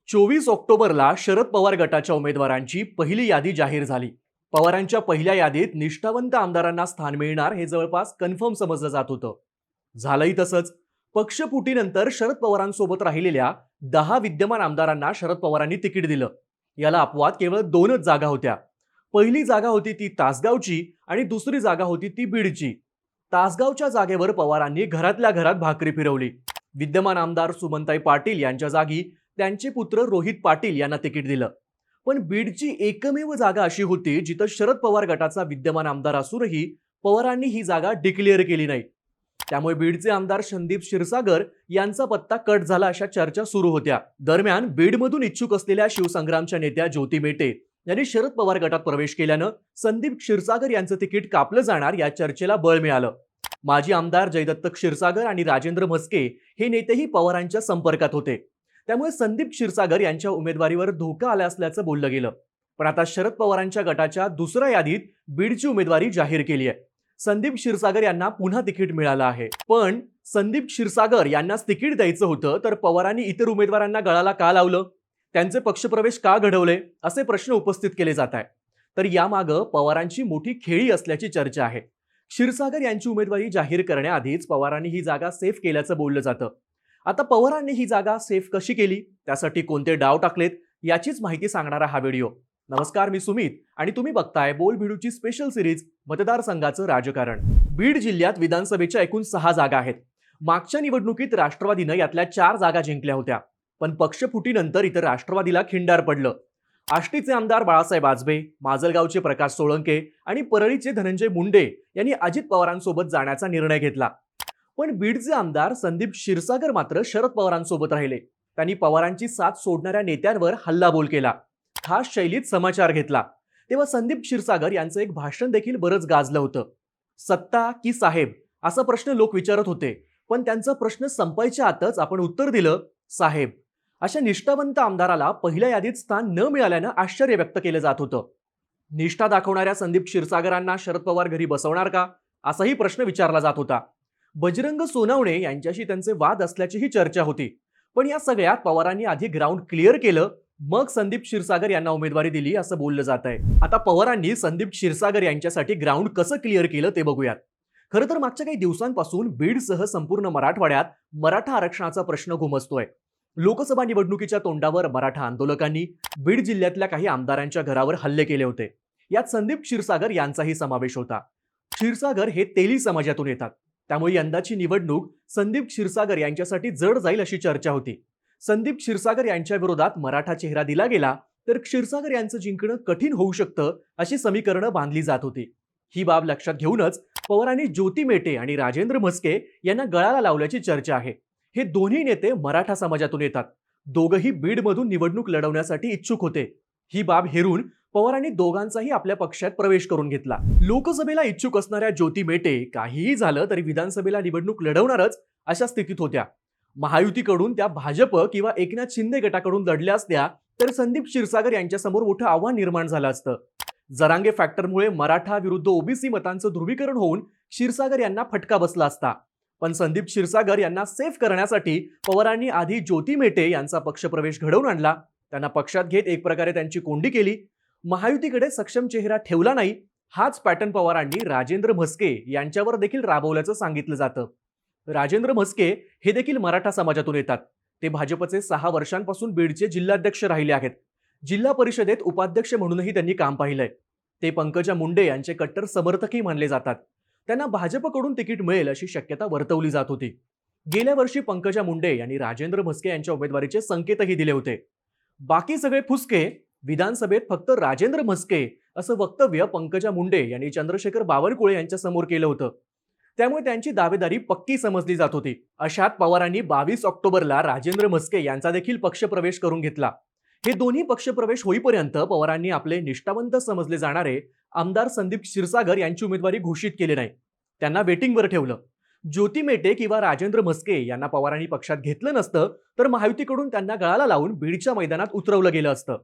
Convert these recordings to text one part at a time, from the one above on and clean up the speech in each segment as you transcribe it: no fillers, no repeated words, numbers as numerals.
24 ऑक्टोबरला शरद पवार गटाच्या उमेदवारांची पहिली यादी जाहीर झाली. पवारांच्या पहिल्या यादीत निष्ठावंत आमदारांना स्थान मिळणार हे जवळपास कन्फर्म समजलं जात होतं. झालंही तसंच. पक्षफुटीनंतर शरद पवारांसोबत राहिलेल्या 10 विद्यमान आमदारांना शरद पवारांनी तिकीट दिलं. याला अपवाद केवळ 2च जागा होत्या. पहिली जागा होती ती तासगावची आणि दुसरी जागा होती ती बीडची. तासगावच्या जागेवर पवारांनी घरातल्या घरात भाकरी फिरवली. विद्यमान आमदार सुमनताई पाटील यांच्या जागी त्यांचे पुत्र रोहित पाटील यांना तिकीट दिलं. पण बीडची एकमेव जागा अशी होती जिथं शरद पवार गटाचा विद्यमान आमदार असूनही पवारांनी ही जागा डिक्लेअर केली नाही. त्यामुळे बीडचे आमदार संदीप क्षीरसागर यांचा पत्ता कट झाला अशा चर्चा सुरू होत्या. दरम्यान बीडमधून इच्छुक असलेल्या शिवसंग्रामच्या नेत्या ज्योती मेटे यांनी शरद पवार गटात प्रवेश केल्यानं संदीप क्षीरसागर यांचं तिकीट कापलं जाणार या चर्चेला बळ मिळालं. माजी आमदार जयदत्त क्षीरसागर आणि राजेंद्र म्हस्के हे नेतेही पवारांच्या संपर्कात होते. त्यामुळे संदीप क्षीरसागर यांच्या उमेदवारीवर धोका आला असल्याचं बोललं गेलं. पण आता शरद पवारांच्या गटाच्या दुसऱ्या यादीत बीडची उमेदवारी जाहीर केली आहे. संदीप क्षीरसागर यांना पुन्हा तिकीट मिळालं आहे. पण संदीप क्षीरसागर यांनाच तिकीट द्यायचं होतं तर पवारांनी इतर उमेदवारांना गळाला का लावलं? त्यांचे पक्षप्रवेश का घडवले? असे प्रश्न उपस्थित केले जात आहेत. तर यामागं पवारांची मोठी खेळी असल्याची चर्चा आहे. क्षीरसागर यांची उमेदवारी जाहीर करण्याआधीच पवारांनी ही जागा सेफ केल्याचं बोललं जातं. आता पवारांनी ही जागा सेफ कशी केली, त्यासाठी कोणते डाव टाकलेत, याचीच माहिती सांगणारा हा व्हिडिओ. नमस्कार, मी सुमित आणि तुम्ही बघताय बोल भिडूची स्पेशल सिरीज मतदारसंघाचं राजकारण. बीड जिल्ह्यात विधानसभेच्या एकूण 6 जागा आहेत. मागच्या निवडणुकीत राष्ट्रवादीनं यातल्या 4 जागा जिंकल्या होत्या. पण पक्षफुटीनंतर इतर राष्ट्रवादीला खिंडार पडलं. आष्टीचे आमदार बाळासाहेब आजबे, माजलगावचे प्रकाश सोळंके आणि परळीचे धनंजय मुंडे यांनी अजित पवारांसोबत जाण्याचा निर्णय घेतला. पण बीडचे आमदार संदीप क्षीरसागर मात्र शरद पवारांसोबत राहिले. त्यांनी पवारांची साथ सोडणाऱ्या नेत्यांवर हल्लाबोल केला. खास शैलीत समाचार घेतला. तेव्हा संदीप क्षीरसागर यांचं एक भाषण देखील बरंच गाजलं होतं. सत्ता की साहेब असा प्रश्न लोक विचारत होते. पण त्यांचा प्रश्न संपायच्या आतच आपण उत्तर दिलं, साहेब. अशा निष्ठावंत आमदाराला पहिल्या यादीत स्थान न मिळाल्यानं आश्चर्य व्यक्त केलं जात होतं. निष्ठा दाखवणाऱ्या संदीप क्षीरसागरांना शरद पवार घरी बसवणार का, असाही प्रश्न विचारला जात होता. बजरंग सोनवणे यांच्याशी त्यांचे वाद असल्याचीही चर्चा होती. पण या सगळ्यात पवारांनी आधी ग्राउंड क्लिअर केलं, मग संदीप क्षीरसागर यांना उमेदवारी दिली असं बोललं जात आहे. आता पवारांनी संदीप क्षीरसागर यांच्यासाठी ग्राउंड कसं क्लिअर केलं ते बघूयात. खरं तर मागच्या काही दिवसांपासून बीडसह संपूर्ण मराठवाड्यात मराठा आरक्षणाचा प्रश्न घुमसतोय. लोकसभा निवडणुकीच्या तोंडावर मराठा आंदोलकांनी बीड जिल्ह्यातल्या काही आमदारांच्या घरावर हल्ले केले होते. यात संदीप क्षीरसागर यांचाही समावेश होता. क्षीरसागर हे तेली समाजातून येतात. त्यामुळे यंदाची निवडणूक संदीप क्षीरसागर यांच्यासाठी जड जाईल अशी चर्चा होती. संदीप क्षीरसागर यांच्या विरोधात मराठा चेहरा दिला गेला तर क्षीरसागर यांचं जिंकणं कठीण होऊ शकतं अशी समीकरणं बांधली जात होती. ही बाब लक्षात घेऊनच पवारांनी ज्योती मेटे आणि राजेंद्र म्हस्के यांना गळाला लावल्याची चर्चा आहे. हे दोन्ही नेते मराठा समाजातून येतात. दोघंही बीडमधून निवडणूक लढवण्यासाठी इच्छुक होते. ही बाब हेरून पवारांनी दोघांचाही आपल्या पक्षात प्रवेश करून घेतला. लोकसभेला इच्छुक असणाऱ्या ज्योती मेटे काहीही झालं तरी विधानसभेला निवडणूक लढवणारच अशा स्थितीत होत्या. महायुतीकडून त्या भाजप किंवा एकनाथ शिंदे गटाकडून लढल्या असत्या तर संदीप क्षीरसागर यांच्यासमोर मोठं आव्हान निर्माण झालं असतं. जरांगे फॅक्टरमुळे मराठा विरुद्ध ओबीसी मतांचं ध्रुवीकरण होऊन क्षीरसागर यांना फटका बसला असता. पण संदीप क्षीरसागर यांना सेफ करण्यासाठी पवारांनी आधी ज्योती मेटे यांचा पक्षप्रवेश घडवून आणला. त्यांना पक्षात घेत एक प्रकारे त्यांची कोंडी केली. महायुतीकडे सक्षम चेहरा ठेवला नाही. हाच पॅटर्न पवारांनी राजेंद्र म्हस्के यांच्यावर देखील राबवल्याचं सांगितलं जातं. राजेंद्र म्हस्के हे देखील मराठा समाजातून येतात. ते भाजपचे 6 वर्षांपासून बीडचे जिल्हाध्यक्ष राहिले आहेत. जिल्हा परिषदेत उपाध्यक्ष म्हणूनही त्यांनी काम पाहिलंय. ते पंकजा मुंडे यांचे कट्टर समर्थकही मानले जातात. त्यांना भाजपकडून तिकीट मिळेल अशी शक्यता वर्तवली जात होती. गेल्या वर्षी पंकजा मुंडे यांनी राजेंद्र म्हस्के यांच्या उमेदवारीचे संकेतही दिले होते. बाकी सगळे फुसके. विधानसभेत फक्त राजेंद्र म्हस्के असं वक्तव्य पंकजा मुंडे यांनी चंद्रशेखर बावनकुळे यांच्या समोर केलं होतं. त्यामुळे त्यांची दावेदारी पक्की समजली जात होती. अशात पवारांनी 22 ऑक्टोबरला राजेंद्र म्हस्के यांचा देखील पक्षप्रवेश करून घेतला. हे दोन्ही पक्षप्रवेश होईपर्यंत पवारांनी आपले निष्ठावंत समजले जाणारे आमदार संदीप क्षीरसागर यांची उमेदवारी घोषित केली नाही. त्यांना वेटिंगवर ठेवलं. ज्योती मेटे किंवा राजेंद्र म्हस्के यांना पवारांनी पक्षात घेतलं नसतं तर महायुतीकडून त्यांना गळाला लावून बीडच्या मैदानात उतरवलं गेलं असतं.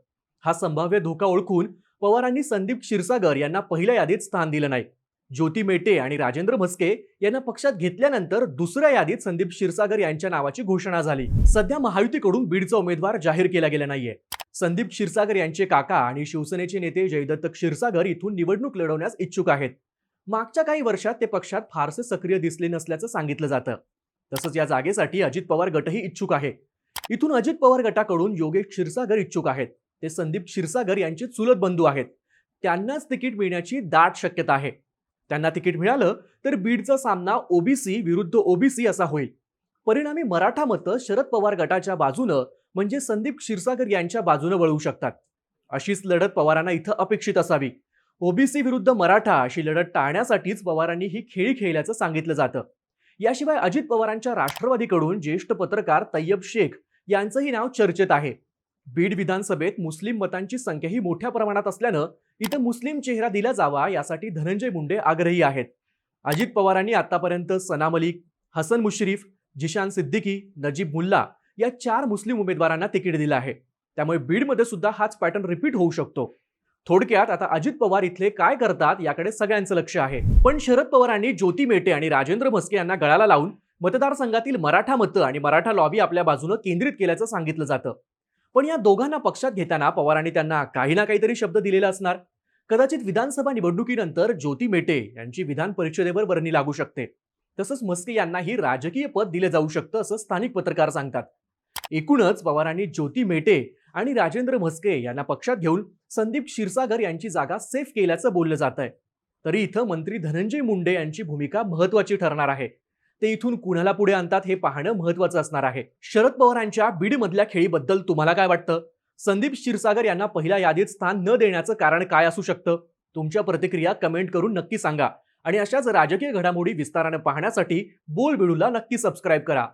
हा संभाव्य धोका ओळखून पवारांनी संदीप क्षीरसागर यांना पहिल्या यादीत स्थान दिलं नाही. ज्योती मेटे आणि राजेंद्र म्हस्के यांना पक्षात घेतल्यानंतर दुसऱ्या यादीत संदीप क्षीरसागर यांच्या नावाची घोषणा झाली. सध्या महायुतीकडून बीडचा उमेदवार जाहीर केला गेला नाहीये. संदीप क्षीरसागर यांचे काका आणि शिवसेनेचे नेते जयदत्त क्षीरसागर इथून निवडणूक लढवण्यास इच्छुक आहेत. मागच्या काही वर्षात ते पक्षात फारसे सक्रिय दिसले नसल्याचं सांगितलं जातं. तसंच या जागेसाठी अजित पवार गटही इच्छुक आहे. इथून अजित पवार गटाकडून योगेश क्षीरसागर इच्छुक आहेत. ते संदीप क्षीरसागर यांचे चुलत बंधू आहेत. त्यांनाच तिकीट मिळण्याची दाट शक्यता आहे. त्यांना तिकीट मिळालं तर बीडचा सामना ओबीसी विरुद्ध ओबीसी असा होईल. परिणामी मराठा मतं शरद पवार गटाच्या बाजूनं म्हणजे संदीप क्षीरसागर यांच्या बाजूनं वळू शकतात. अशीच लढत पवारांना इथं अपेक्षित असावी. ओबीसी विरुद्ध मराठा अशी लढत टाळण्यासाठीच पवारांनी ही खेळी खेळल्याचं सांगितलं जातं. याशिवाय अजित पवारांच्या राष्ट्रवादीकडून ज्येष्ठ पत्रकार तय्यब शेख यांचंही नाव चर्चेत आहे. बीड विधानसभेत मुस्लिम मतांची संख्याही मोठ्या प्रमाणात असल्यानं इथं मुस्लिम चेहरा दिला जावा यासाठी धनंजय मुंडे आग्रही आहेत. अजित पवारांनी आतापर्यंत सना मलिक, हसन मुश्रीफ, जिशान सिद्दीकी, नजीब मुल्ला या 4 मुस्लिम उमेदवारांना तिकीट दिलं आहे. त्यामुळे बीडमध्ये सुद्धा हाच पॅटर्न रिपीट होऊ शकतो. थोडक्यात आता अजित पवार इथले काय करतात याकडे सगळ्यांचं लक्ष आहे. पण शरद पवारांनी ज्योती मेटे आणि राजेंद्र म्हस्के यांना गळाला लावून मतदारसंघातील मराठा मतं आणि मराठा लॉबी आपल्या बाजूनं केंद्रित केल्याचं सांगितलं जातं. पण या दोघांना पक्षात घेताना पवारांनी त्यांना काही ना काहीतरी शब्द दिलेला असणार. कदाचित विधानसभा निवडणुकीनंतर ज्योती मेटे यांची विधान परिषदेवर वर्णी लागू शकते. तसंच म्हस्के यांनाही राजकीय पद दिले जाऊ शकतं असं स्थानिक पत्रकार सांगतात. एकूणच पवारांनी ज्योती मेटे आणि राजेंद्र म्हस्के यांना पक्षात घेऊन संदीप क्षीरसागर यांची जागा सेफ केल्याचं बोललं जात आहे. तरी इथं मंत्री धनंजय मुंडे यांची भूमिका महत्वाची ठरणार आहे. ते इथून कुणाला पुढे आणतात हे पाहणं महत्वाचं असणार आहे. शरद पवारांच्या बीडमधल्या खेळीबद्दल तुम्हाला काय वाटतं? संदीप क्षीरसागर यांना पहिल्या यादीत स्थान न देण्याचं कारण काय असू शकतं? तुमच्या प्रतिक्रिया कमेंट करून नक्की सांगा. आणि अशाच राजकीय घडामोडी विस्तारानं पाहण्यासाठी बोलबिडूला नक्की सबस्क्राईब करा.